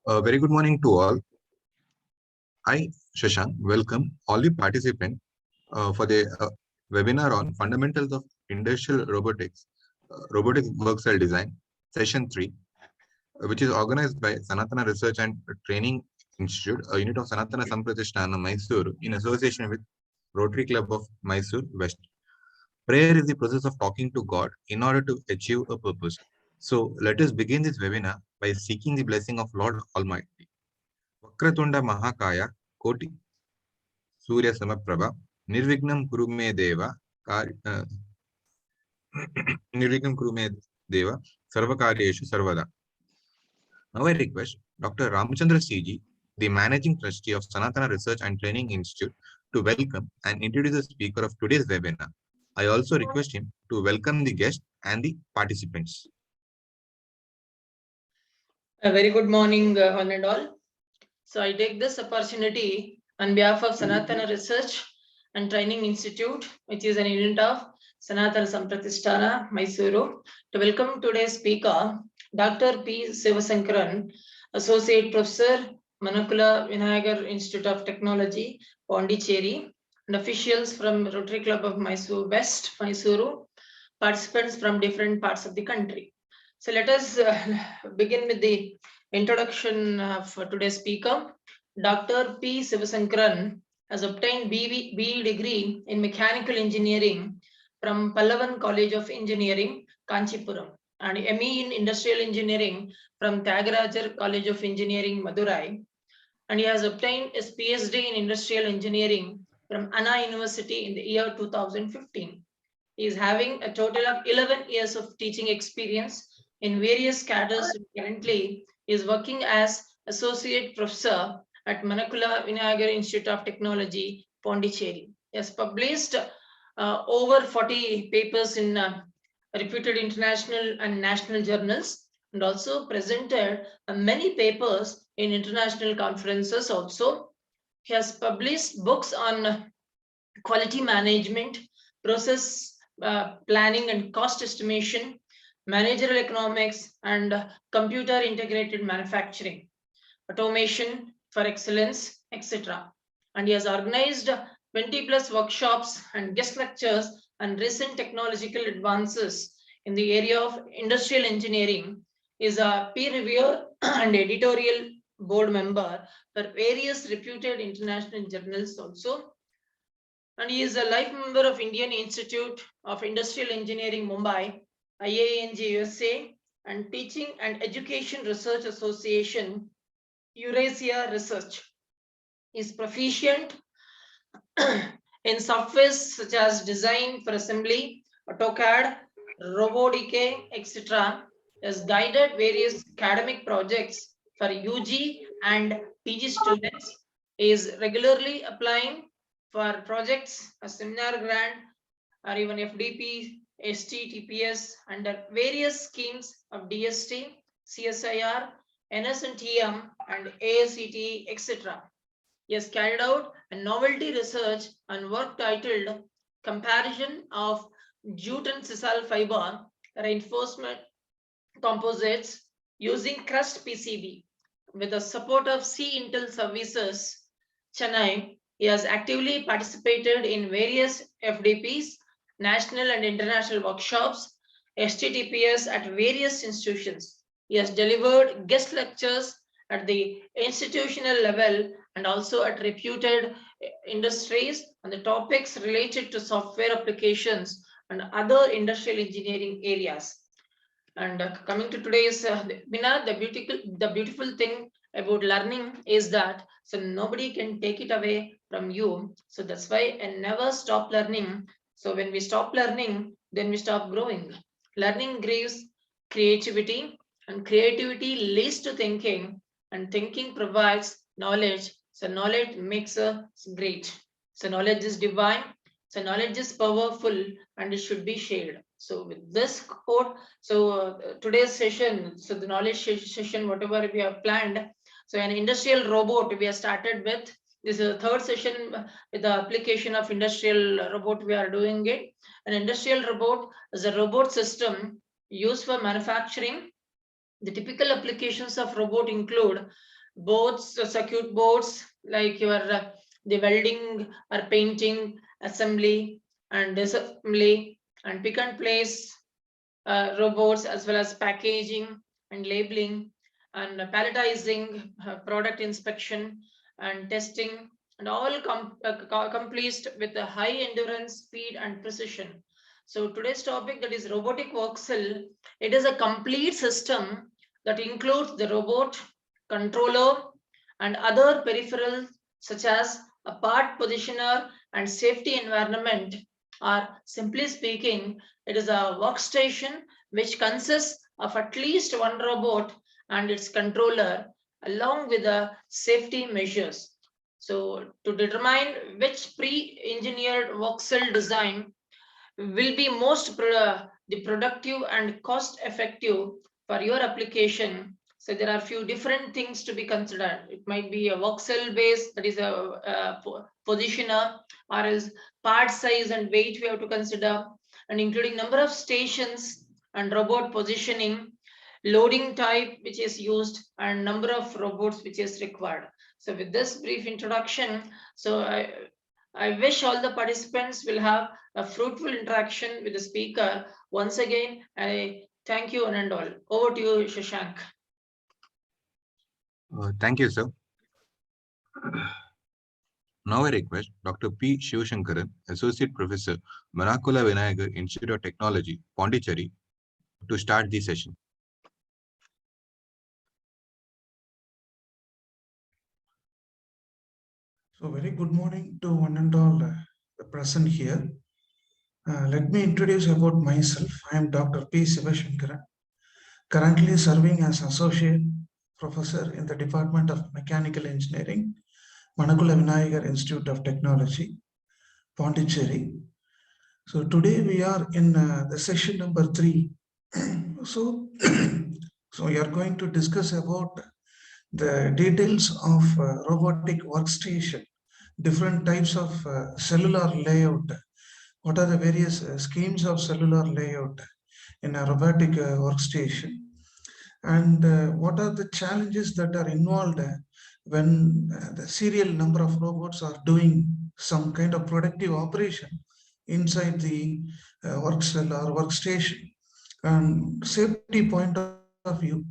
Very good morning to all. I, Shashank, welcome all the participants for the webinar on Fundamentals of Industrial Robotics, Robotics Work Cell Design, Session 3, which is organized by Sanatana Research and Training Institute, a unit of Sanatana Sampratishthana, Mysuru, in association with Rotary Club of Mysore West. Prayer is the process of talking to God in order to achieve a purpose. So let us begin this webinar by seeking the blessing of Lord Almighty. Vakratunda Mahakaya Koti Surya Samaprabha Nirvignam Kurume Deva Nirvignam Kurume Deva Sarvakaryeshu Sarvada. Now I request Dr. Ramchandra CG, the Managing Trustee of Sanatana Research and Training Institute, to welcome and introduce the speaker of today's webinar. I also request him to welcome the guests and the participants. A very good morning, one and all. So I take this opportunity on behalf of Sanatana Research and Training Institute, which is an unit of Sanatana Sampratishthana, Mysuru, to welcome today's speaker, Dr. P. Sivasankaran, Associate Professor, Manakula Vinayagar Institute of Technology, Pondicherry, and officials from Rotary Club of Mysore West, Mysuru, participants from different parts of the country. So let us begin with the introduction of today's speaker. Dr. P. Sivasankaran has obtained BE degree in Mechanical Engineering from Pallavan College of Engineering, Kanchipuram, and ME in Industrial Engineering from Tyagarajar College of Engineering, Madurai. And he has obtained his PhD in Industrial Engineering from Anna University in the year 2015. He is having a total of 11 years of teaching experience in various cadres. Currently, he is working as Associate Professor at Manakula Vinayagar Institute of Technology, Pondicherry. He has published over 40 papers in reputed international and national journals, and also presented many papers in international conferences also. He has published books on quality management, process planning and cost estimation, managerial economics, and computer integrated manufacturing, automation for excellence, etc. And he has organized 20 plus workshops and guest lectures on recent technological advances in the area of industrial engineering. He is a peer reviewer and editorial board member for various reputed international journals also. And he is a life member of Indian Institute of Industrial Engineering, Mumbai, IANG USA, and Teaching and Education Research Association, Eurasia Research. He is proficient in softwares such as design for assembly, AutoCAD, Robodike, etc. Has guided various academic projects for UG and PG students. He is regularly applying for projects, a seminar grant, or even FDP, STTPS under various schemes of DST, CSIR, NSNTM, and ASCT, etc. He has carried out a novelty research on work titled Comparison of Jute and Sisal Fiber Reinforcement Composites using Crust PCB. With the support of C Intel Services, Chennai, he has actively participated in various FDPs, national and international workshops, STTPS at various institutions. He has delivered guest lectures at the institutional level and also at reputed industries on the topics related to software applications and other industrial engineering areas. And coming to today's webinar, the beautiful thing about learning is that so nobody can take it away from you. So that's why I never stop learning. So when we stop learning, then we stop growing. Learning gives creativity, and creativity leads to thinking, and thinking provides knowledge. So knowledge makes us great. So knowledge is divine. So knowledge is powerful, and it should be shared. So with this quote, so today's session, so the knowledge session, whatever we have planned. So an industrial robot we have started with. This is the third session with the application of industrial robot we are doing it. An industrial robot is a robot system used for manufacturing The typical applications of robot include boards, circuit boards, like your the welding or painting, assembly and disassembly, and pick and place robots, as well as packaging and labeling and palletizing, product inspection and testing, and all complete with a high endurance, speed and precision. So today's topic, that is robotic work cell. It is a complete system that includes the robot, controller and other peripherals such as a part positioner and safety environment, or simply speaking, it is a workstation which consists of at least one robot and its controller, along with the safety measures. So to determine which pre-engineered voxel design will be most the productive and cost effective for your application. So there are few different things to be considered. It might be a voxel base, that is a positioner, or else part size and weight we have to consider, and including number of stations and robot positioning, loading type which is used, and number of robots which is required. So with this brief introduction, so I wish all the participants will have a fruitful interaction with the speaker. Once again, I thank you one and all. Over to you, Shashank. Thank you, sir. Now I request Dr. P. Shivashankaran, Associate Professor, Manakula Vinayagar Institute of Technology, Pondicherry, to start the session. So very good morning to one and all present here. Let me introduce about myself. I am Dr. P. Shivashankaran, currently serving as Associate Professor in the Department of Mechanical Engineering, Manakula Vinayagar Institute of Technology, Pondicherry. So today we are in the session number 3. So we are going to discuss about the details of robotic workstation, different types of cellular layout. What are the various schemes of cellular layout in a robotic workstation, and what are the challenges that are involved when the serial number of robots are doing some kind of productive operation inside the work cell or workstation, and safety point of view,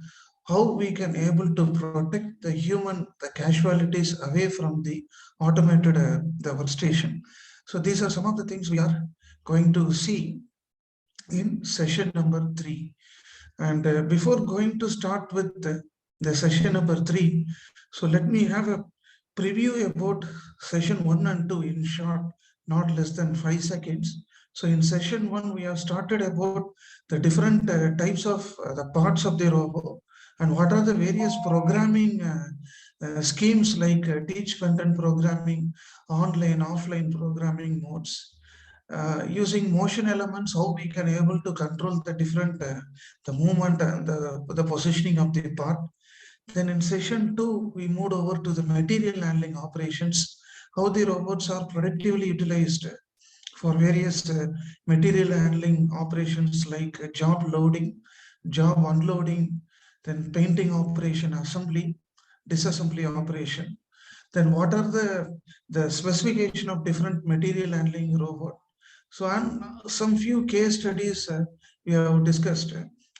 how we can able to protect the human, the casualties away from the automated the workstation. So these are some of the things we are going to see in session number 3. And before going to start with the session number 3, so let me have a preview about session 1 and 2 in short, not less than 5 seconds. So in session 1, we have started about the different types of the parts of the robot, and what are the various programming schemes like teach content programming, online, offline programming modes. Using motion elements, how we can able to control the different the movement and the positioning of the part. Then in session 2, we moved over to the material handling operations, how the robots are productively utilized for various material handling operations like job loading, job unloading, then painting operation, assembly, disassembly operation. Then what are the specification of different material handling robot? So, and some few case studies we have discussed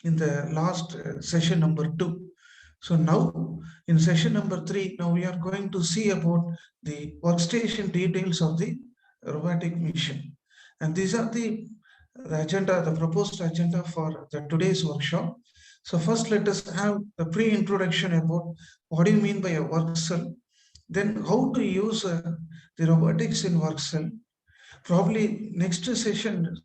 in the last session number 2. So now in session number 3, now we are going to see about the workstation details of the robotic mission. And these are the agenda, the proposed agenda for the today's workshop. So first let us have the pre-introduction about what do you mean by a work cell, then how to use the robotics in work cell. Probably next session,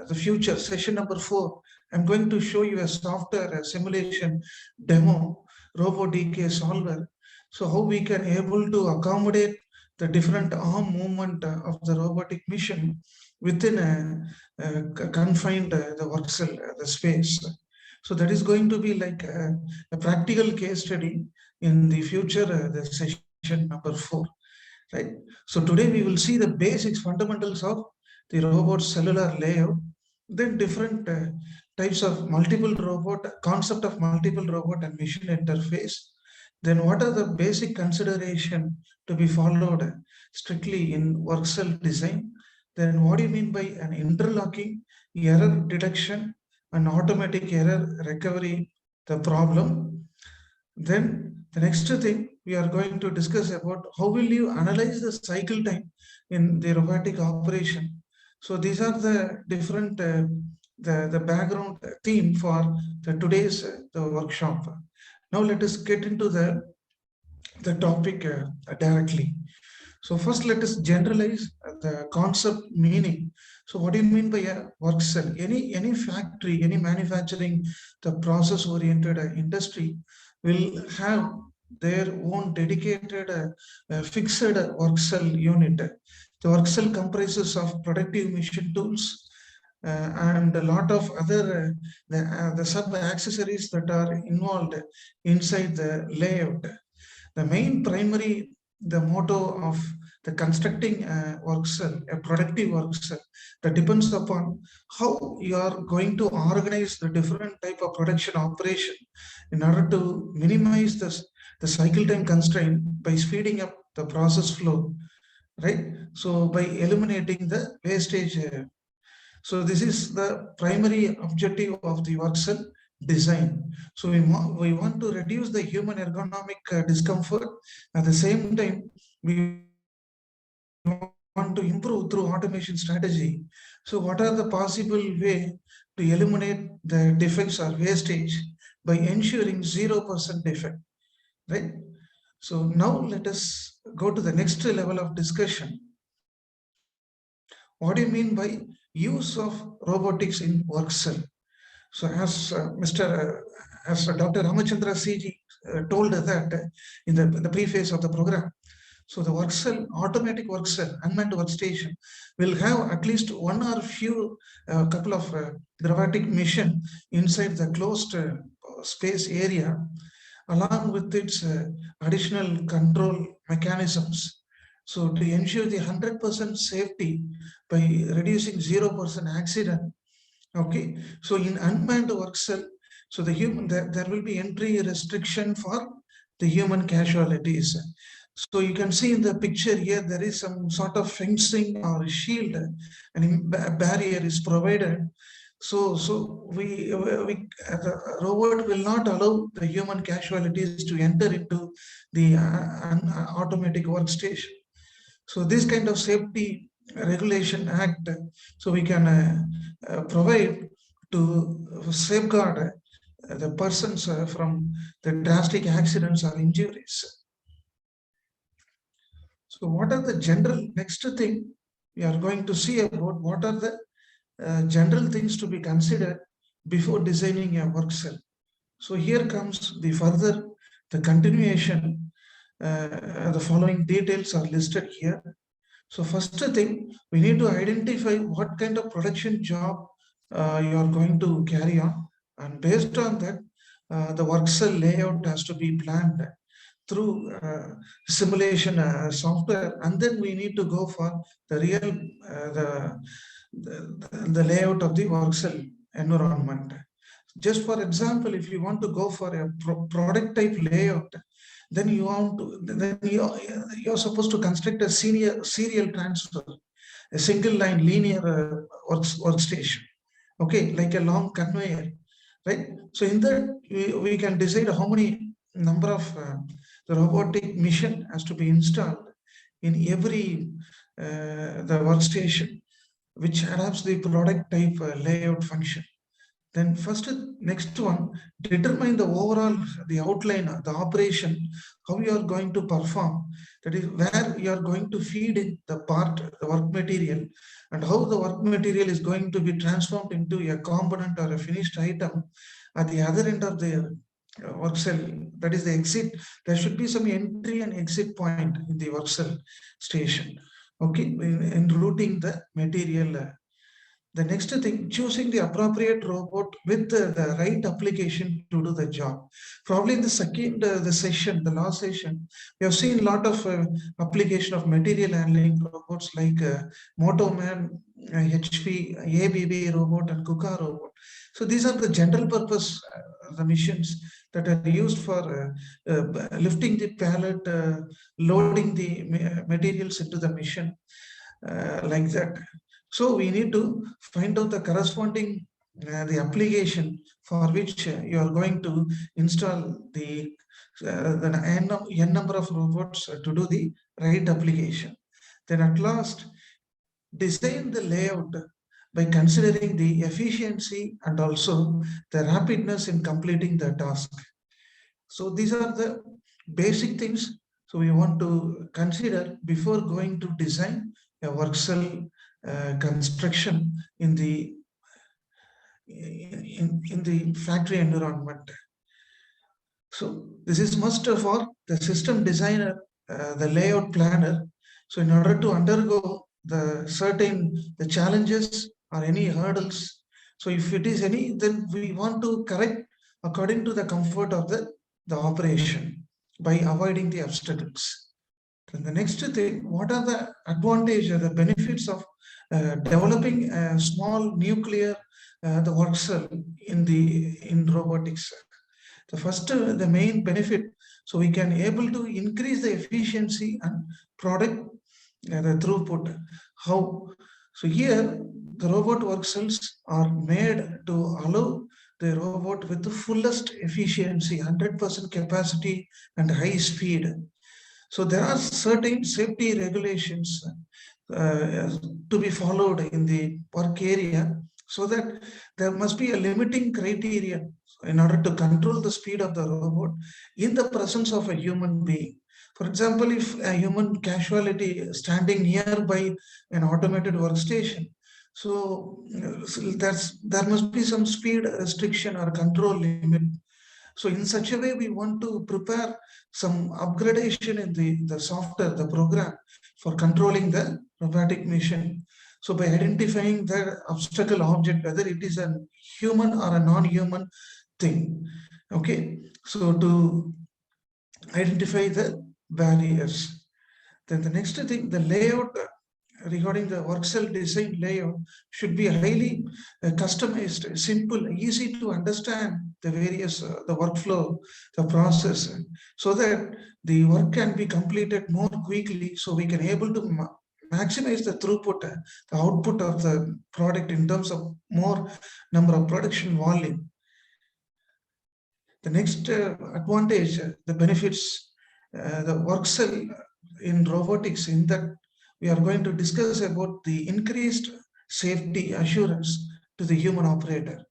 the future session number 4, I'm going to show you a software simulation demo, RoboDK solver. So how we can able to accommodate the different arm movement of the robotic mission within a confined the work cell, the space. So that is going to be like a practical case study in the future, the session number 4. Right. So today we will see the basics, fundamentals of the robot cellular layout, then different types of multiple robot, concept of multiple robot and machine interface. Then what are the basic consideration to be followed strictly in work cell design? Then what do you mean by an interlocking, error detection, and automatic error recovery, the problem? Then the next thing we are going to discuss about how will you analyze the cycle time in the robotic operation. So these are the different the background theme for the today's the workshop. Now let us get into the topic directly. So first let us generalize the concept meaning. So what do you mean by a work cell? Any factory, any manufacturing, the process oriented industry will have their own dedicated fixed work cell unit. The work cell comprises of productive machine tools and a lot of other the sub accessories that are involved inside the layout. The main primary, the motto of the constructing work cell, a productive work cell, that depends upon how you are going to organize the different type of production operation in order to minimize the cycle time constraint by speeding up the process flow, right? So by eliminating the wastage. So this is the primary objective of the work cell design. So we want to reduce the human ergonomic discomfort. At the same time, we want to improve through automation strategy. So what are the possible way to eliminate the defects or wastage by ensuring 0% defect, right? So now let us go to the next level of discussion. What do you mean by use of robotics in work cell? So as as Dr. Ramachandra CG told that in the preface of the program, so the work cell, automatic work cell, unmanned workstation will have at least one or few couple of robotic mission inside the closed space area, along with its additional control mechanisms. So to ensure the 100% safety by reducing 0% accident. Okay, so in unmanned work cell, so the human there will be entry restriction for the human casualties. So you can see in the picture here, there is some sort of fencing or shield, and a barrier is provided. So the robot will not allow the human casualties to enter into the automatic workstation. So this kind of safety regulation act, so we can provide to safeguard the persons from the drastic accidents or injuries. So what are the general, next thing we are going to see about what are the general things to be considered before designing a work cell. So here comes the further, the continuation, the following details are listed here. So first thing, we need to identify what kind of production job you are going to carry on. And based on that, the work cell layout has to be planned through simulation software. And then we need to go for the real, the layout of the work cell environment. Just for example, if you want to go for a product type layout, then you're supposed to construct a serial transfer, a single line linear workstation, okay, like a long conveyor, right? So in that we can decide how many number of the robotic mission has to be installed in every the workstation, which adapts the product type layout function. Then first, next one, determine the overall, the outline, the operation, how you are going to perform. That is where you are going to feed in the part, the work material, and how the work material is going to be transformed into a component or a finished item at the other end of the work cell. That is the exit. There should be some entry and exit point in the work cell station. Okay, in routing the material. The next thing, choosing the appropriate robot with the right application to do the job. Probably in the second, the session, the last session, we have seen a lot of application of material handling robots like Motoman, HP, ABB robot and KUKA robot. So these are the general purpose the missions that are used for lifting the pallet, loading the materials into the mission, like that. So we need to find out the corresponding the application for which you are going to install the n number of robots to do the right application. Then at last, design the layout by considering the efficiency and also the rapidness in completing the task. So these are the basic things. So we want to consider before going to design a work cell construction in the factory environment. So this is must for the system designer, the layout planner. So in order to undergo the challenges or any hurdles, so if it is any, then we want to correct according to the comfort of the operation by avoiding the obstacles. Then the next thing, what are the advantages or the benefits of developing a small nuclear the work cell in robotics? The first, the main benefit, so we can able to increase the efficiency and product the throughput. How? So here the robot work cells are made to allow the robot with the fullest efficiency, 100% capacity and high speed. So there are certain safety regulations to be followed in the work area, so that there must be a limiting criteria in order to control the speed of the robot in the presence of a human being. For example, if a human casualty standing nearby an automated workstation, so there must be some speed restriction or control limit. So in such a way, we want to prepare some upgradation in the software, the program for controlling the robotic machine. So by identifying the obstacle object, whether it is a human or a non-human thing, okay? So to identify the barriers. Then the next thing, the layout regarding the work cell design layout should be highly customized, simple, easy to understand the various, the workflow, the process, so that the work can be completed more quickly, so we can able to maximize the throughput, the output of the product in terms of more number of production volume. The next advantage, the benefits, the work cell in robotics, in that we are going to discuss about the increased safety assurance to the human operator.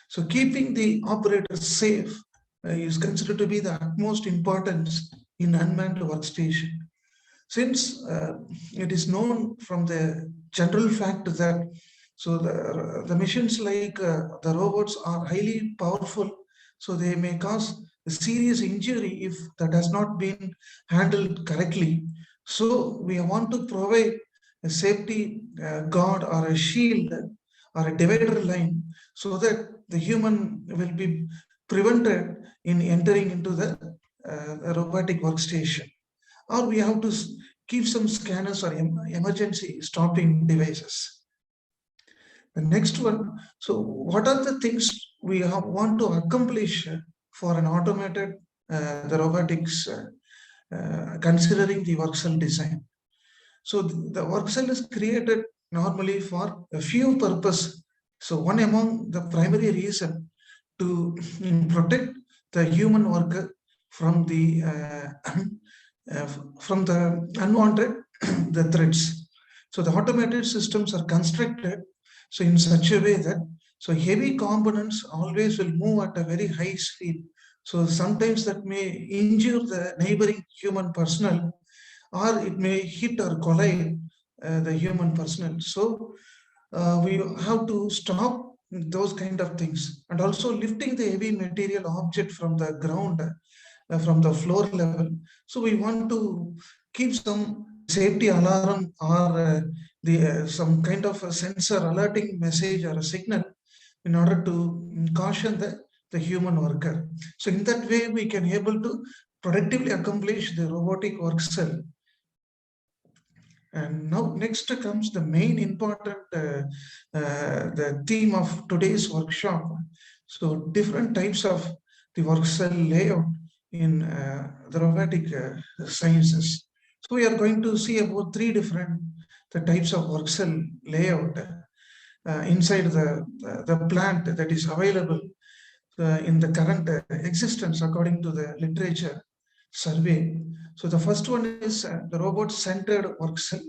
So keeping the operator safe is considered to be the utmost importance in unmanned workstation. Since it is known from the general fact that so the machines like the robots are highly powerful, so they may cause a serious injury if that has not been handled correctly. So we want to provide a safety guard or a shield or a divider line, so that the human will be prevented in entering into the robotic workstation. Or we have to keep some scanners or emergency stopping devices. The next one, so what are the things we want to accomplish for an automated the robotics considering the work cell design? So the work cell is created normally for a few purposes. So one among the primary reason to protect the human worker from the unwanted the threats. So the automated systems are constructed so in such a way that so heavy components always will move at a very high speed. So sometimes that may injure the neighboring human personnel, or it may hit or collide the human personnel. So we have to stop those kind of things, and also lifting the heavy material object from the ground, from the floor level. So we want to keep some safety alarm or some kind of a sensor alerting message or a signal in order to caution the human worker. So in that way, we can able to productively accomplish the robotic work cell. And now next comes the main important the theme of today's workshop. So different types of the work cell layout in the robotic sciences. So we are going to see about three different the types of work cell layout inside the plant that is available in the current existence according to the literature survey. So the first one is the robot-centered work cell.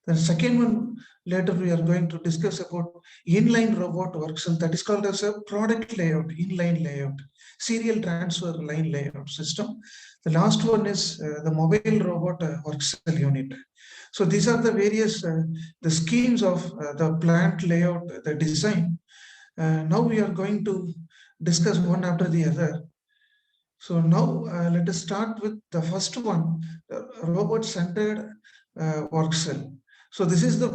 The second one, later we are going to discuss about inline robot work cell, that is called as a product layout, inline layout, serial transfer line layout system. The last one is the mobile robot work cell unit. So these are the various the schemes of the plant layout, the design. Now we are going to discuss one after the other. So now let us start with the first one, robot-centered work cell. So this is the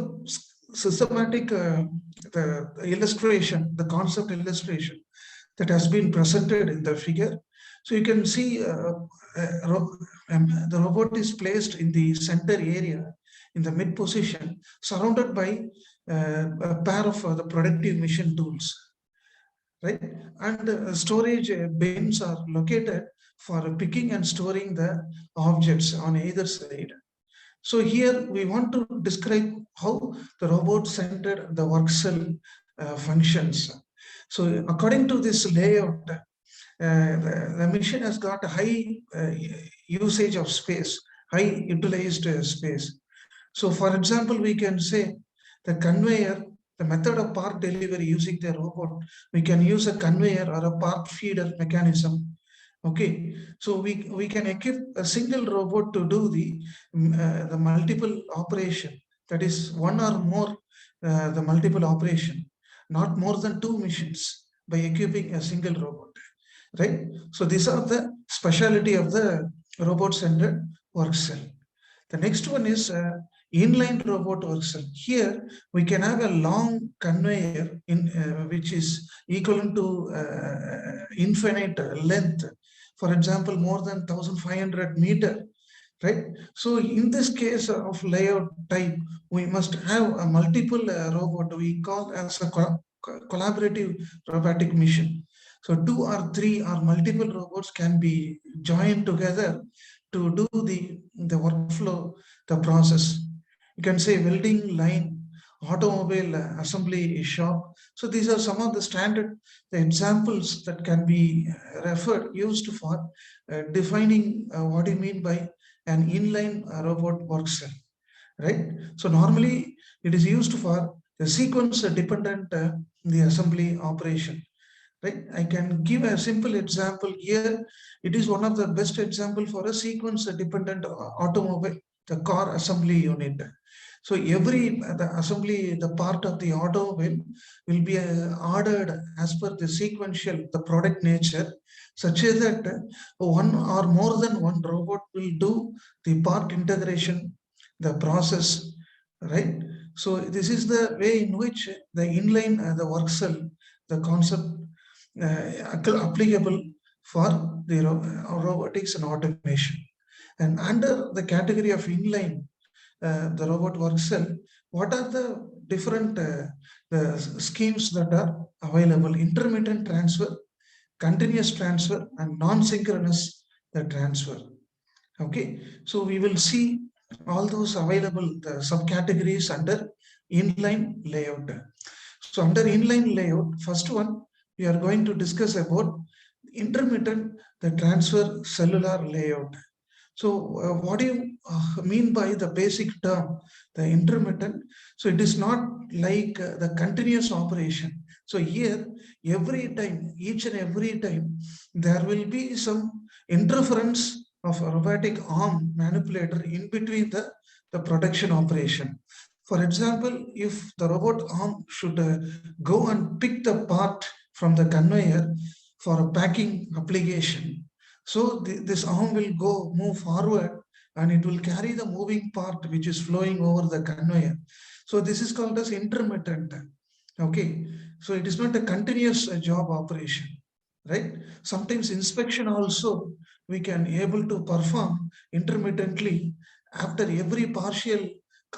systematic the illustration, the concept illustration that has been presented in the figure. So you can see the robot is placed in the center area, in the mid position, surrounded by a pair of the productive machine tools, right? And storage bins are located for picking and storing the objects on either side. So here we want to describe how the robot-centered the work cell functions. So according to this layout, the machine has got a high usage of space, high utilized space. So for example, we can say the conveyor, the method of part delivery using the robot, we can use a conveyor or a part feeder mechanism. Okay, so we can equip a single robot to do the multiple operation, that is one or more the multiple operation, not more than two machines, by equipping a single robot, right? So these are the specialty of the robot-centered work cell. The next one is inline robot work cell. Here we can have a long conveyor in which is equivalent to infinite length. For example, more than 1,500 meter, right? So in this case of layout type, we must have a multiple robot we call as a collaborative robotic mission. So 2 or 3 or multiple robots can be joined together to do the workflow, the process. You can say welding line, automobile assembly shop. So these are some of the standard the examples that can be used for defining what you mean by an inline robot work cell, right? So normally it is used for the sequence dependent the assembly operation, right? I can give a simple example here. It is one of the best example for a sequence dependent automobile, the car assembly unit. So every the assembly, the part of the automobile will be ordered as per the sequential, the product nature, such as that one or more than one robot will do the part integration, the process, right? So this is the way in which the inline, the work cell, the concept applicable for the robotics and automation. And under the category of inline, the robot work cell, what are the different the schemes that are available? Intermittent transfer, continuous transfer, and non-synchronous transfer. Okay, so we will see all those available the subcategories under inline layout. So under inline layout, first one we are going to discuss about intermittent the transfer cellular layout. So what do you mean by the basic term, the intermittent? So it is not like the continuous operation. So here, every time, each and every time, there will be some interference of a robotic arm manipulator in between the production operation. For example, if the robot arm should go and pick the part from the conveyor for a packing application, so this arm will move forward and it will carry the moving part which is flowing over the conveyor. So this is called as intermittent. Okay, so it is not a continuous job operation, right? Sometimes inspection also we can able to perform intermittently after every partial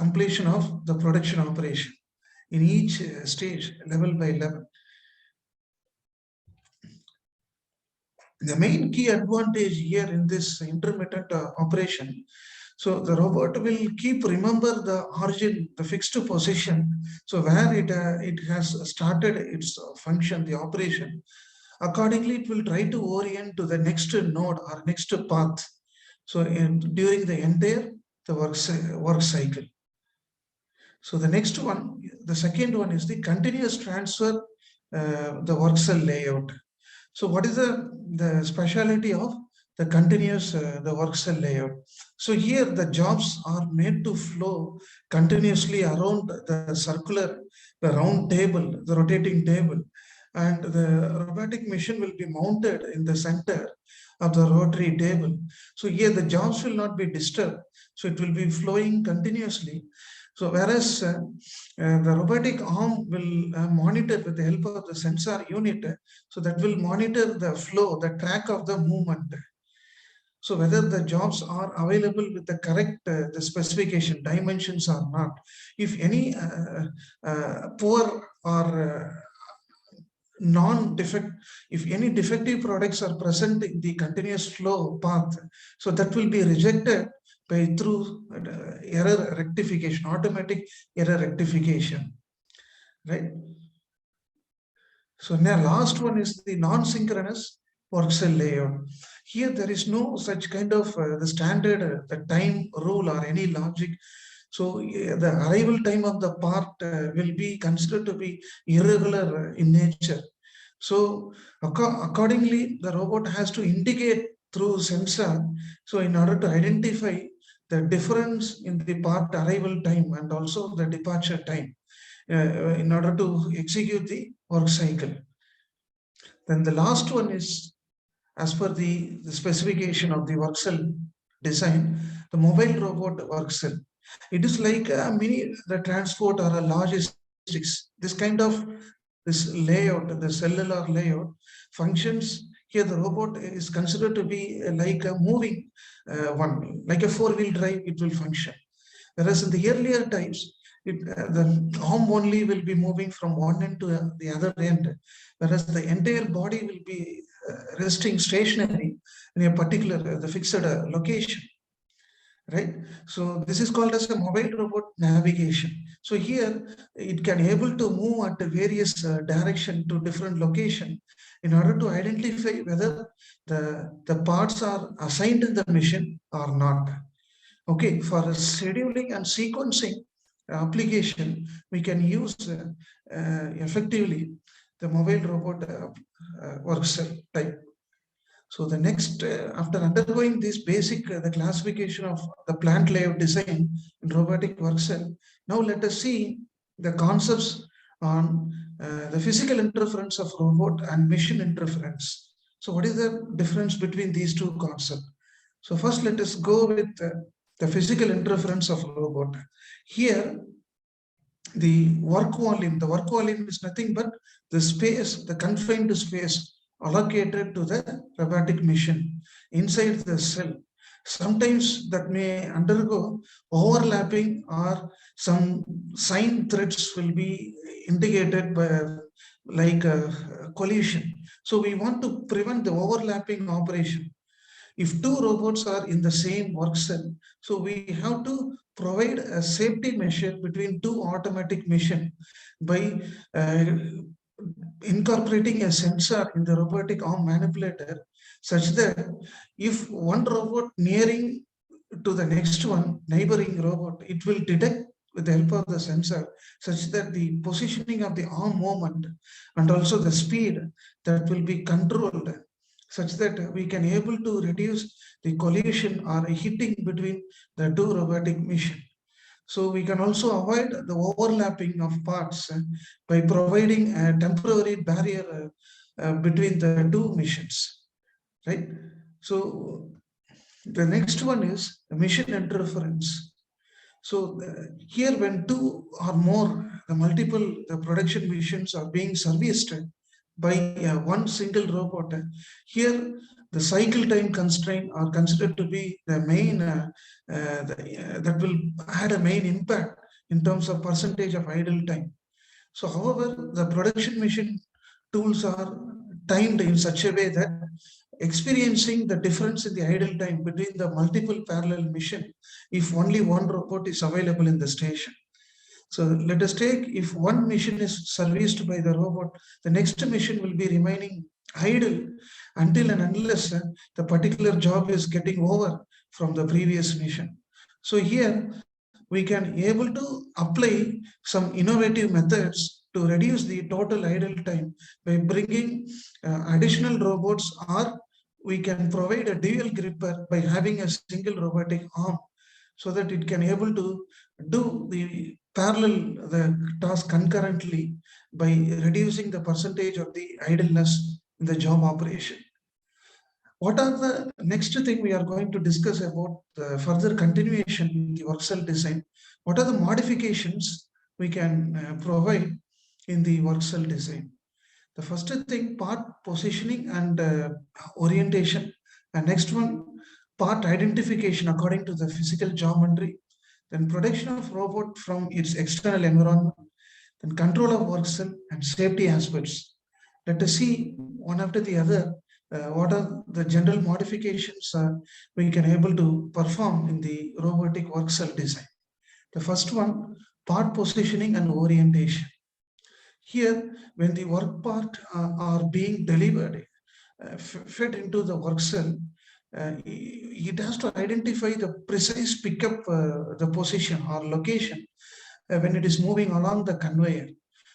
completion of the production operation in each stage, level by level. The main key advantage here in this intermittent operation, so the robot will keep remember the origin, the fixed position, so where it has started its function, the operation. Accordingly, it will try to orient to the next node or next path. So during the entire the work cycle. So the next one, the second one is the continuous transfer, the work cell layout. So what is the speciality of the continuous the work cell layout? So here the jobs are made to flow continuously around the circular, the round table, the rotating table, and the robotic machine will be mounted in the center of the rotary table. So here the jobs will not be disturbed. So it will be flowing continuously. So whereas the robotic arm will monitor with the help of the sensor unit, so that will monitor the flow, the track of the movement. So whether the jobs are available with the correct the specification dimensions or not. If any poor or non-defect, if any defective products are present in the continuous flow path, so that will be rejected by through error rectification, automatic error rectification, right? So now last one is the non-synchronous work cell layout. Here there is no such kind of the standard the time rule or any logic. So the arrival time of the part will be considered to be irregular in nature. So accordingly, the robot has to indicate through sensor. So in order to identify the difference in the part arrival time and also the departure time in order to execute the work cycle. Then the last one is as per the specification of the work cell design, the mobile robot work cell. It is like a mini the transport or a logistics. This kind of this layout, the cellular layout functions. Here the robot is considered to be like a moving one, like a four-wheel drive, it will function. Whereas in the earlier types, the arm only will be moving from one end to the other end, whereas the entire body will be resting stationary in a particular the fixed location, right? So this is called as a mobile robot navigation. So here it can able to move at various direction to different location in order to identify whether the parts are assigned in the machine or not. Okay, for scheduling and sequencing application, we can use effectively the mobile robot work cell type. So the next, after undergoing this basic, the classification of the plant layout design in robotic work cell, now let us see the concepts on the physical interference of robot and machine interference. So what is the difference between these two concepts? So first let us go with the physical interference of robot. Here, the work volume is nothing but the space, the confined space allocated to the robotic machine inside the cell. Sometimes that may undergo overlapping or some sign threads will be indicated by like a collision. So we want to prevent the overlapping operation. If two robots are in the same work cell, so we have to provide a safety measure between two automatic machines by incorporating a sensor in the robotic arm manipulator, such that if one robot nearing to the next one, neighboring robot, it will detect with the help of the sensor, such that the positioning of the arm movement and also the speed that will be controlled, such that we can able to reduce the collision or hitting between the two robotic machines. So we can also avoid the overlapping of parts by providing a temporary barrier between the two machines, right? So the next one is the machine interference. So here when two or more, the multiple the production machines are being serviced by one single robot, here the cycle time constraint are considered to be the main, that will had a main impact in terms of percentage of idle time. So however, the production machine tools are timed in such a way that experiencing the difference in the idle time between the multiple parallel mission if only one robot is available in the station. So let us take, if one mission is serviced by the robot, the next mission will be remaining idle until and unless the particular job is getting over from the previous mission. So here we can able to apply some innovative methods to reduce the total idle time by bringing additional robots, or we can provide a dual gripper by having a single robotic arm so that it can able to do the task concurrently by reducing the percentage of the idleness in the job operation. What are the next thing we are going to discuss about the further continuation in the work cell design? What are the modifications we can provide in the work cell design? The first thing, part positioning and orientation. And next one, part identification according to the physical geometry. Then protection of robot from its external environment. Then control of work cell and safety aspects. Let us see one after the other what are the general modifications we can able to perform in the robotic work cell design. The first one, part positioning and orientation. Here, when the work part are being delivered, fed into the work cell, it has to identify the precise pickup, the position or location when it is moving along the conveyor.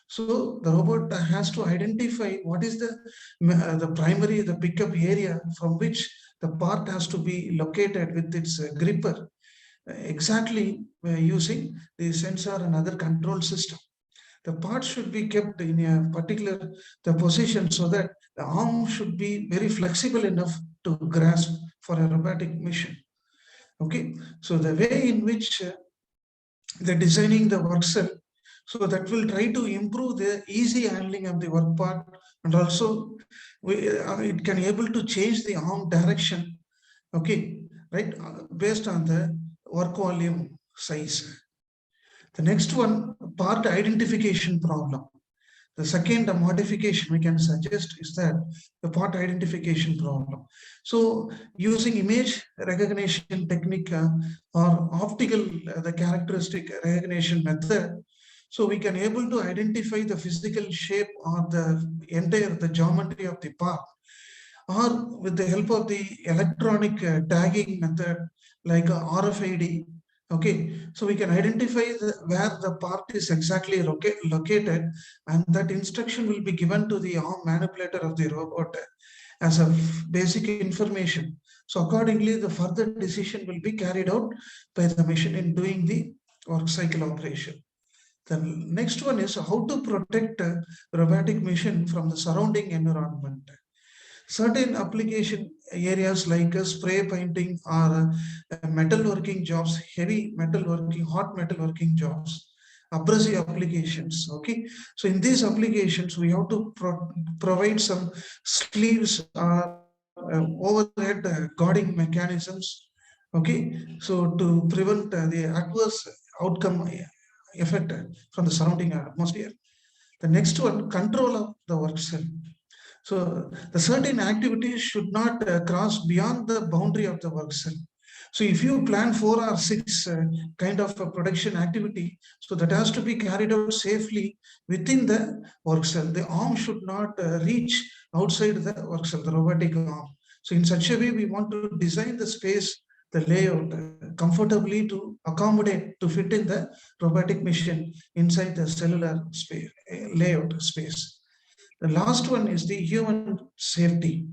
So the robot has to identify what is the primary, the pickup area from which the part has to be located with its gripper, exactly using the sensor and other control system. The part should be kept in a particular the position so that the arm should be very flexible enough to grasp for a robotic mission. Okay, so the way in which they're designing the work cell, so that will try to improve the easy handling of the work part, and also it can able to change the arm direction, okay, right, based on the work volume size. The next one, part identification problem. The second modification we can suggest is that the part identification problem. So using image recognition technique or optical the characteristic recognition method, so we can able to identify the physical shape or the geometry of the part, or with the help of the electronic tagging method like RFID. Okay, so we can identify where the part is exactly located, and that instruction will be given to the arm manipulator of the robot as a basic information. So accordingly, the further decision will be carried out by the machine in doing the work cycle operation. The next one is how to protect a robotic machine from the surrounding environment. Certain application areas like spray painting or metalworking jobs, heavy metalworking, hot metalworking jobs, abrasive applications. Okay, so in these applications, we have to provide some sleeves or overhead guarding mechanisms. Okay, so to prevent the adverse outcome effect from the surrounding atmosphere. The next one, control of the work cell. So the certain activities should not cross beyond the boundary of the work cell. So if you plan 4 or 6 kind of a production activity, so that has to be carried out safely within the work cell. The arm should not reach outside the work cell, the robotic arm. So in such a way, we want to design the space, the layout comfortably to accommodate, to fit in the robotic machine inside the cellular space, layout space. The last one is the human safety,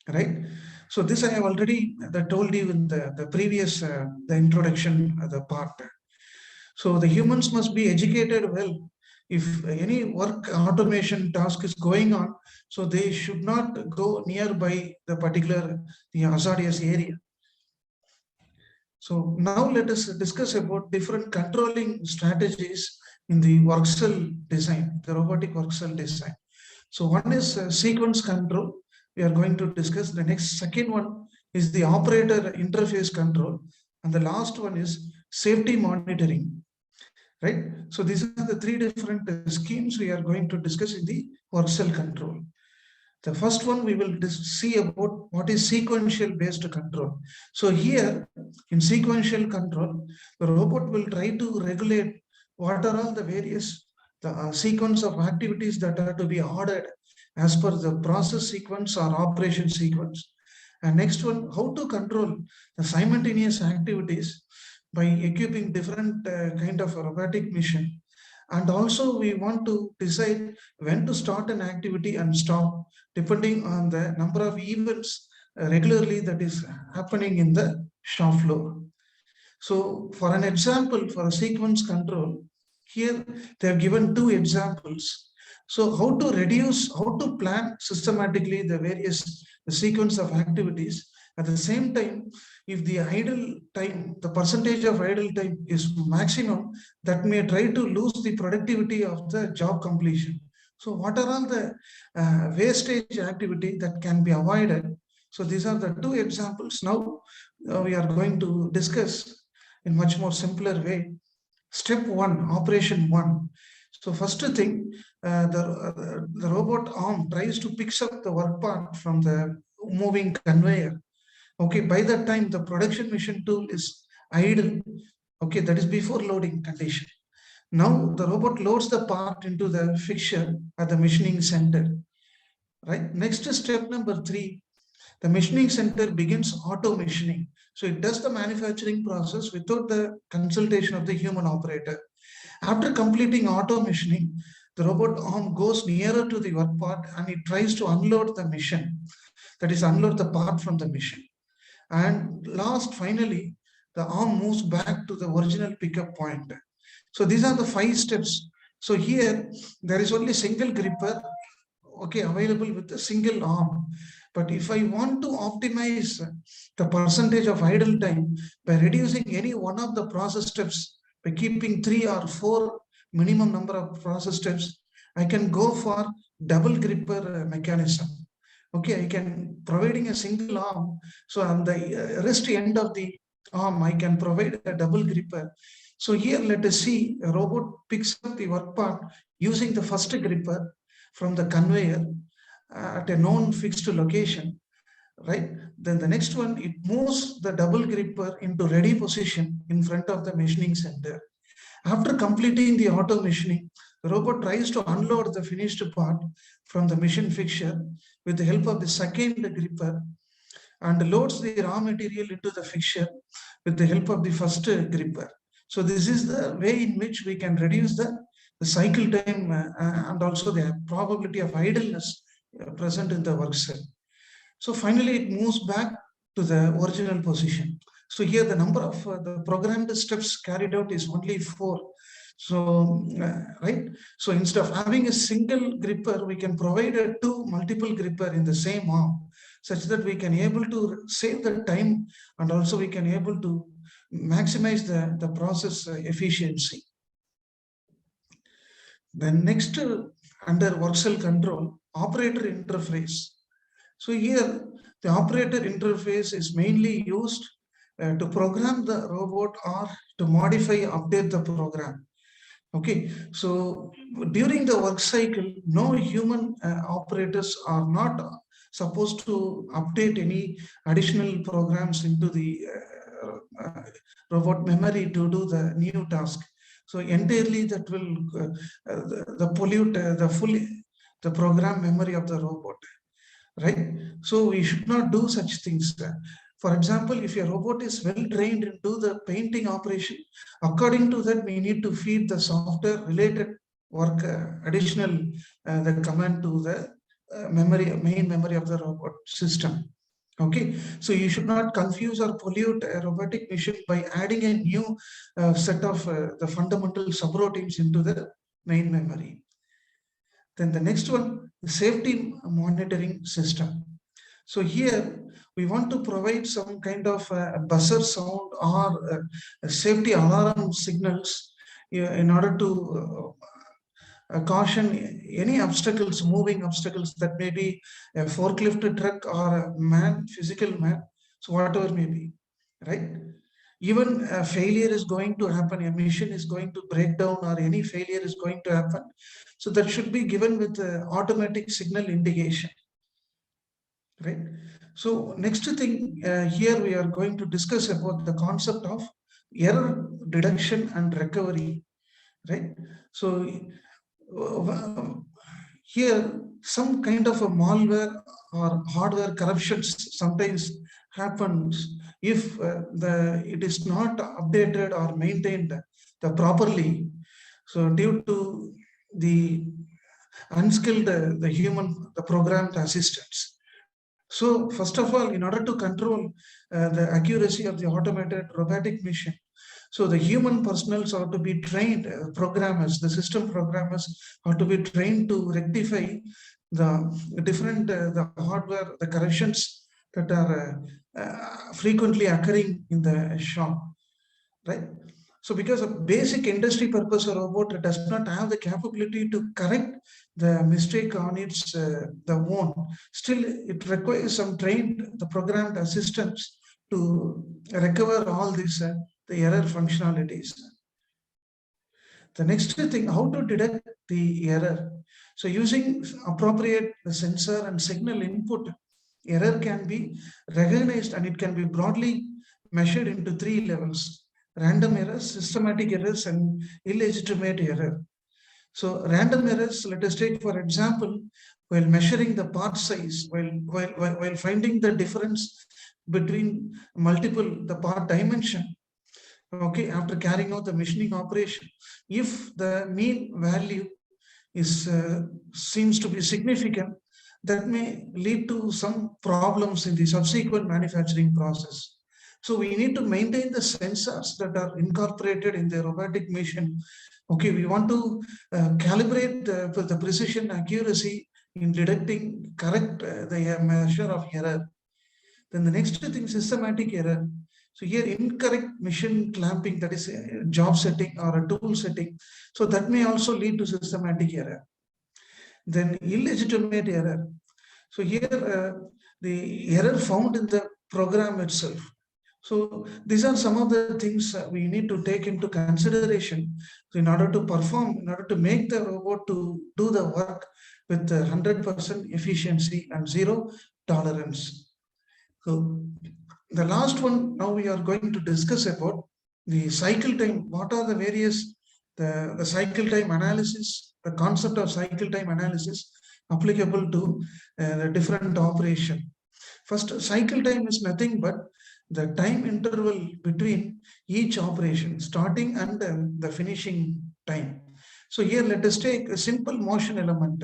right? So this I have already told you in the previous, the introduction, the part. So the humans must be educated well. If any work automation task is going on, so they should not go nearby the particular hazardous area. So now let us discuss about different controlling strategies in the work cell design, the robotic work cell design. So one is sequence control, we are going to discuss. The next second one is the operator interface control. And the last one is safety monitoring, right? So these are the three different schemes we are going to discuss in the work cell control. The first one we will see about what is sequential based control. So here in sequential control, the robot will try to regulate what are all the various sequence of activities that are to be ordered as per the process sequence or operation sequence. And next one, how to control the simultaneous activities by equipping different kind of robotic mission. And also we want to decide when to start an activity and stop, depending on the number of events regularly that is happening in the shop floor. So for an example, for a sequence control, here they have given two examples. So how to plan systematically the various sequence of activities. At the same time, if the idle time, the percentage of idle time is maximum, that may try to lose the productivity of the job completion. So what are all the wastage activity that can be avoided? So these are the two examples. Now we are going to discuss in much more simpler way. Step one, operation one. So first thing, the robot arm tries to pick up the work part from the moving conveyor. Okay, by that time the production machine tool is idle. Okay, that is before loading condition. Now the robot loads the part into the fixture at the machining center. Right. Next step number 3, the machining center begins auto machining. So it does the manufacturing process without the consultation of the human operator. After completing auto machining, the robot arm goes nearer to the work part and it tries to unload the machine. That is, unload the part from the machine. And finally, the arm moves back to the original pickup point. So these are the 5 steps. So here there is only single gripper, okay, available with a single arm. But if I want to optimize the percentage of idle time by reducing any one of the process steps, by keeping 3 or 4 minimum number of process steps, I can go for double gripper mechanism. Okay, I can providing a single arm. So on the wrist end of the arm, I can provide a double gripper. So here let us see a robot picks up the work part using the first gripper from the conveyor at a known fixed location, right? Then the next one, it moves the double gripper into ready position in front of the machining center. After completing the auto machining, the robot tries to unload the finished part from the machine fixture with the help of the second gripper and loads the raw material into the fixture with the help of the first gripper. So this is the way in which we can reduce the cycle time and also the probability of idleness present in the work cell. So finally, it moves back to the original position. So here the number of the programmed steps carried out is only 4. So, right. So instead of having a single gripper, we can provide a 2 multiple gripper in the same arm, such that we can able to save the time and also we can able to maximize the process efficiency. Then next, under work cell control, operator interface. So here the operator interface is mainly used to program the robot or to modify, update the program. Okay, so during the work cycle, no human operators are not supposed to update any additional programs into the robot memory to do the new task. So entirely that will pollute the program memory of the robot, right? So we should not do such things. For example, if your robot is well trained into the painting operation, according to that, we need to feed the software related work additional the command to the main memory of the robot system. Okay, so you should not confuse or pollute a robotic machine by adding a new set of the fundamental subroutines into the main memory. Then the next one, the safety monitoring system. So here we want to provide some kind of buzzer sound or safety alarm signals in order to caution any obstacles, moving obstacles, that may be a forklift truck or a man, physical man, so whatever may be, right? Even a failure is going to happen, a machine is going to break down, or any failure is going to happen. So that should be given with automatic signal indication, right? So next thing here we are going to discuss about the concept of error detection and recovery, right? So here some kind of a malware or hardware corruptions sometimes happens if it is not updated or maintained properly. So due to the unskilled the human, the programmed assistants. So first of all, in order to control the accuracy of the automated robotic machine, so the human personnel are to be trained, programmers, the system programmers are to be trained to rectify the different the hardware, the corrections that are frequently occurring in the shop, right? So because a basic industry purpose robot does not have the capability to correct the mistake on its the own, still it requires some trained, the programmed assistants to recover all these the error functionalities. The next thing, how to detect the error. So using appropriate sensor and signal input, error can be recognized and it can be broadly measured into 3 levels: random errors, systematic errors, and illegitimate error. So random errors, let us take for example, while measuring the part size, while finding the difference between multiple the part dimension, okay, after carrying out the machining operation, if the mean value is seems to be significant, that may lead to some problems in the subsequent manufacturing process. So we need to maintain the sensors that are incorporated in the robotic machine. Okay, we want to calibrate the precision accuracy in detecting correct the measure of error. Then the next thing, systematic error. So here incorrect machine clamping, that is a job setting or a tool setting. So that may also lead to systematic error. Then illegitimate error. So here the error found in the program itself. So these are some of the things we need to take into consideration in order to perform, in order to make the robot to do the work with 100% efficiency and zero tolerance. So the last one, now we are going to discuss about the cycle time. What are the various, the cycle time analysis, the concept of cycle time analysis applicable to the different operation. First, cycle time is nothing but the time interval between each operation, starting and the finishing time. So here let us take a simple motion element.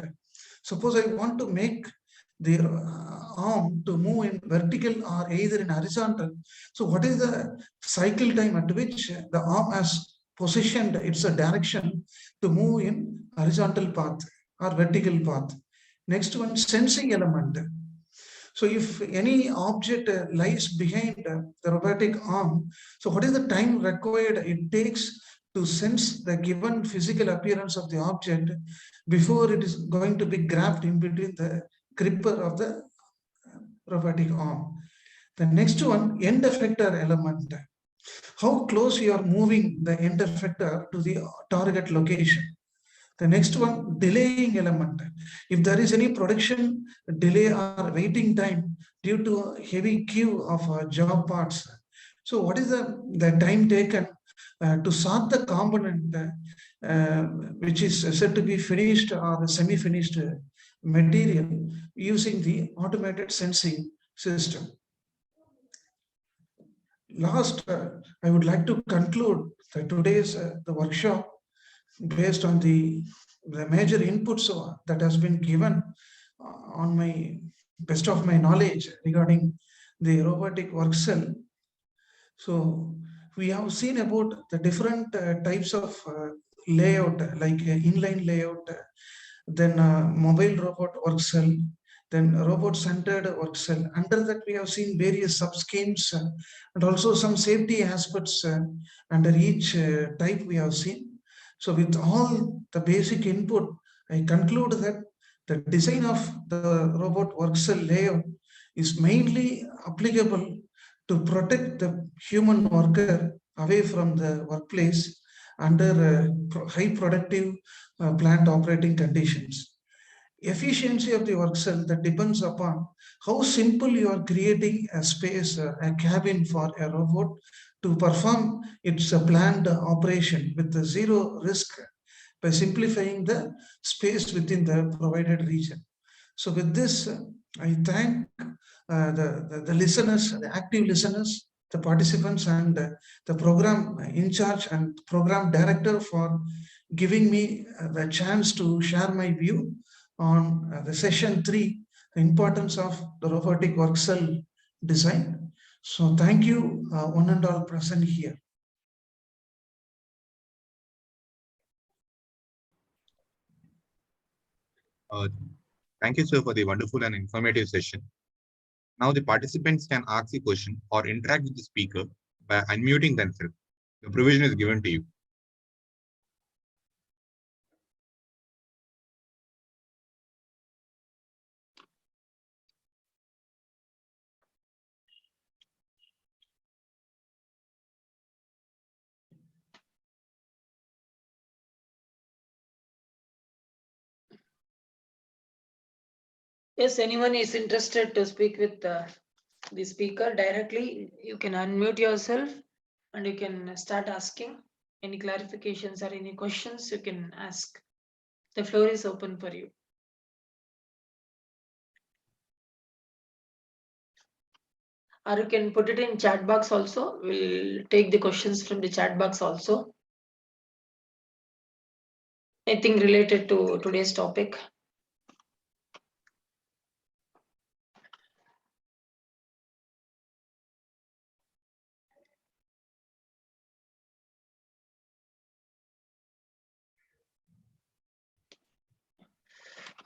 Suppose I want to make the arm to move in vertical or either in horizontal. So what is the cycle time at which the arm has positioned its direction to move in horizontal path or vertical path? Next one, sensing element. So if any object lies behind the robotic arm, so what is the time required it takes to sense the given physical appearance of the object before it is going to be grabbed in between the gripper of the robotic arm? The next one, end effector element. How close you are moving the end effector to the target location. The next one, delaying element. If there is any production delay or waiting time due to a heavy queue of job parts, so what is the time taken to sort the component which is said to be finished or semi-finished material using the automated sensing system? Last, I would like to conclude today's the workshop based on the major inputs that has been given on my best of my knowledge regarding the robotic work cell. So we have seen about the different types of layout, like inline layout, then mobile robot work cell, then robot-centered work cell. Under that, we have seen various sub-schemes and also some safety aspects under each type we have seen. So with all the basic input, I conclude that the design of the robot work cell layout is mainly applicable to protect the human worker away from the workplace under high productive plant operating conditions. Efficiency of the work cell that depends upon how simple you are creating a space, a cabin for a robot to perform its planned operation with zero risk by simplifying the space within the provided region. So with this, I thank the listeners, the active listeners, the participants, and the program in charge and program director for giving me the chance to share my view on the session 3, the importance of the robotic work cell design. So thank you, one and all present here. Thank you, sir, for the wonderful and informative session. Now the participants can ask a question or interact with the speaker by unmuting themselves. The provision is given to you. Yes, anyone is interested to speak with the speaker directly, you can unmute yourself and you can start asking any clarifications or any questions you can ask. The floor is open for you. Or you can put it in chat box also. We'll take the questions from the chat box also. Anything related to today's topic.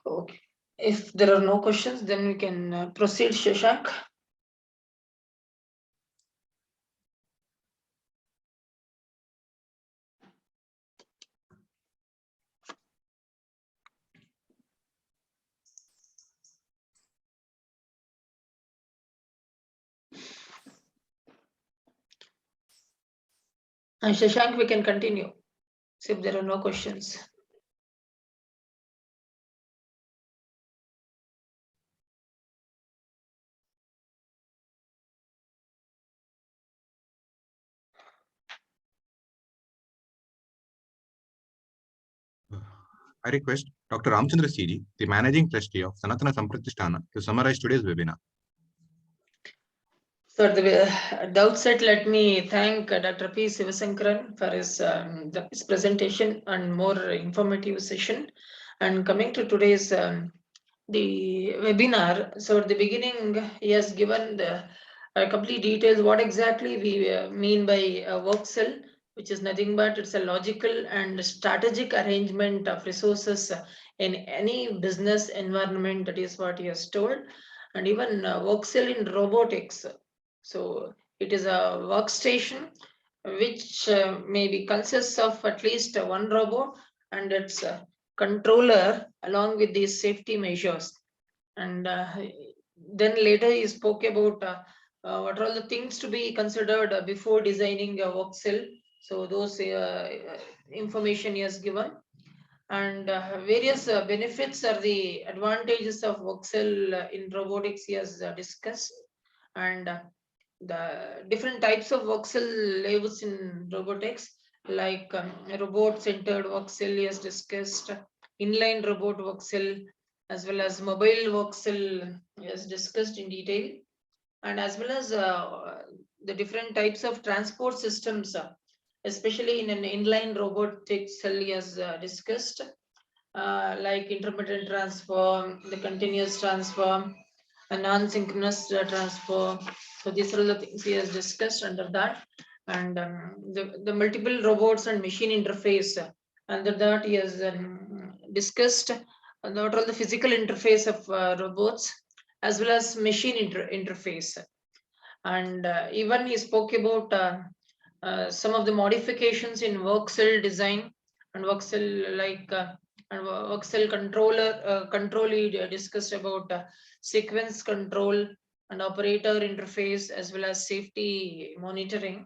Okay. If there are no questions, then we can proceed, Shashank. And Shashank, we can continue. So if there are no questions. I request Dr. Ramchandra Siri, the Managing Trustee of Sanatana Sampratishthana, to summarize today's webinar. So at the outset, let me thank Dr. P. Sivasankaran for his presentation and more informative session. And coming to today's the webinar, so at the beginning, he has given the complete details what exactly we mean by a work cell, which is nothing but it's a logical and strategic arrangement of resources in any business environment. That is what he has told. And even work cell in robotics. So it is a workstation which maybe consists of at least one robot and its controller along with these safety measures. And then later he spoke about what are all the things to be considered before designing a work cell. So those information he has given. And various benefits are the advantages of work cell in robotics he has discussed. And the different types of work cell layouts in robotics, like robot-centered work cell he has discussed, inline robot work cell, as well as mobile work cell he has discussed in detail, and as well as the different types of transport systems, especially in an inline robotic cell he has discussed, like intermittent transfer, the continuous transfer, a non-synchronous transfer. So these are the things he has discussed under that. And the multiple robots and machine interface. Under that, he has discussed not all the physical interface of robots as well as machine interface. And even he spoke about some of the modifications in work cell design and work cell like and voxel controller control. He discussed about sequence control and operator interface, as well as safety monitoring,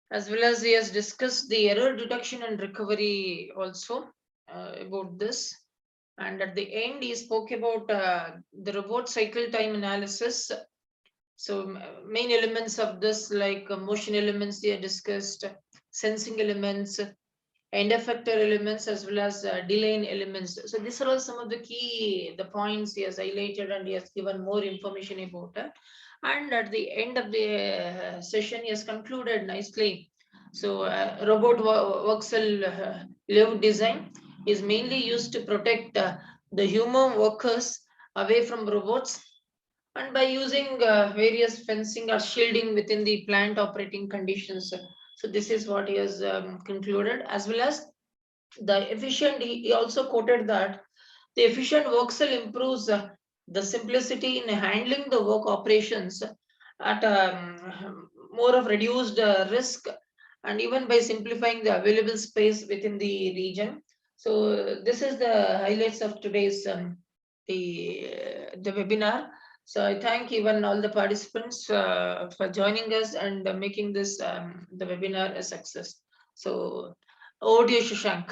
as well as he has discussed the error detection and recovery also about this. And at the end, he spoke about the robot cycle time analysis. So main elements of this, like motion elements, they are discussed, sensing elements, end effector elements, as well as delay elements. So these are all some of the points he has highlighted, and he has given more information about it. And at the end of the session, he has concluded nicely. So robot voxel layout design is mainly used to protect the human workers away from robots, and by using various fencing or shielding within the plant operating conditions. So this is what he has concluded, as well as the efficient. He also quoted that the efficient work cell improves the simplicity in handling the work operations at more of reduced risk, and even by simplifying the available space within the region. So this is the highlights of today's the webinar. So I thank even all the participants for joining us and making this the webinar a success. So over to you, Shashank.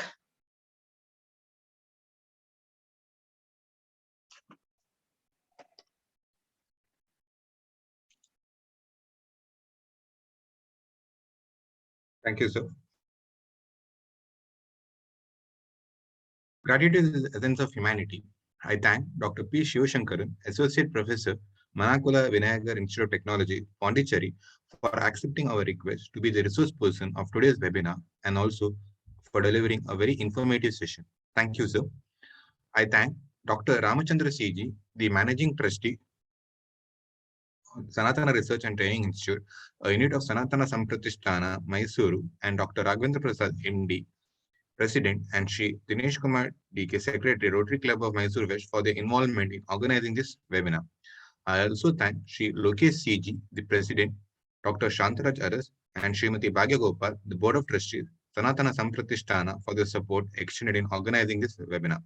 Thank you, sir. Gratitude is the essence of humanity. I thank Dr. P. Shivashankaran, Associate Professor, Manakula Vinayagar Institute of Technology, Pondicherry, for accepting our request to be the resource person of today's webinar, and also for delivering a very informative session. Thank you, sir. I thank Dr. Ramachandra CG, the Managing Trustee, Sanatana Research and Training Institute, a unit of Sanatana Samprathisthana, Mysuru, and Dr. Raghavendra Prasad, MD, President, and Shri Dinesh Kumar DK, Secretary, Rotary Club of Mysore West, for their involvement in organizing this webinar. I also thank Shri Lokesh CG, the President, Dr. Shantaraj Aras, and Srimati Bhagya Gopal, the Board of Trustees, Sanatana Samprathisthana, for their support extended in organizing this webinar.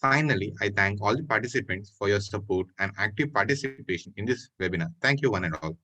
Finally, I thank all the participants for your support and active participation in this webinar. Thank you, one and all.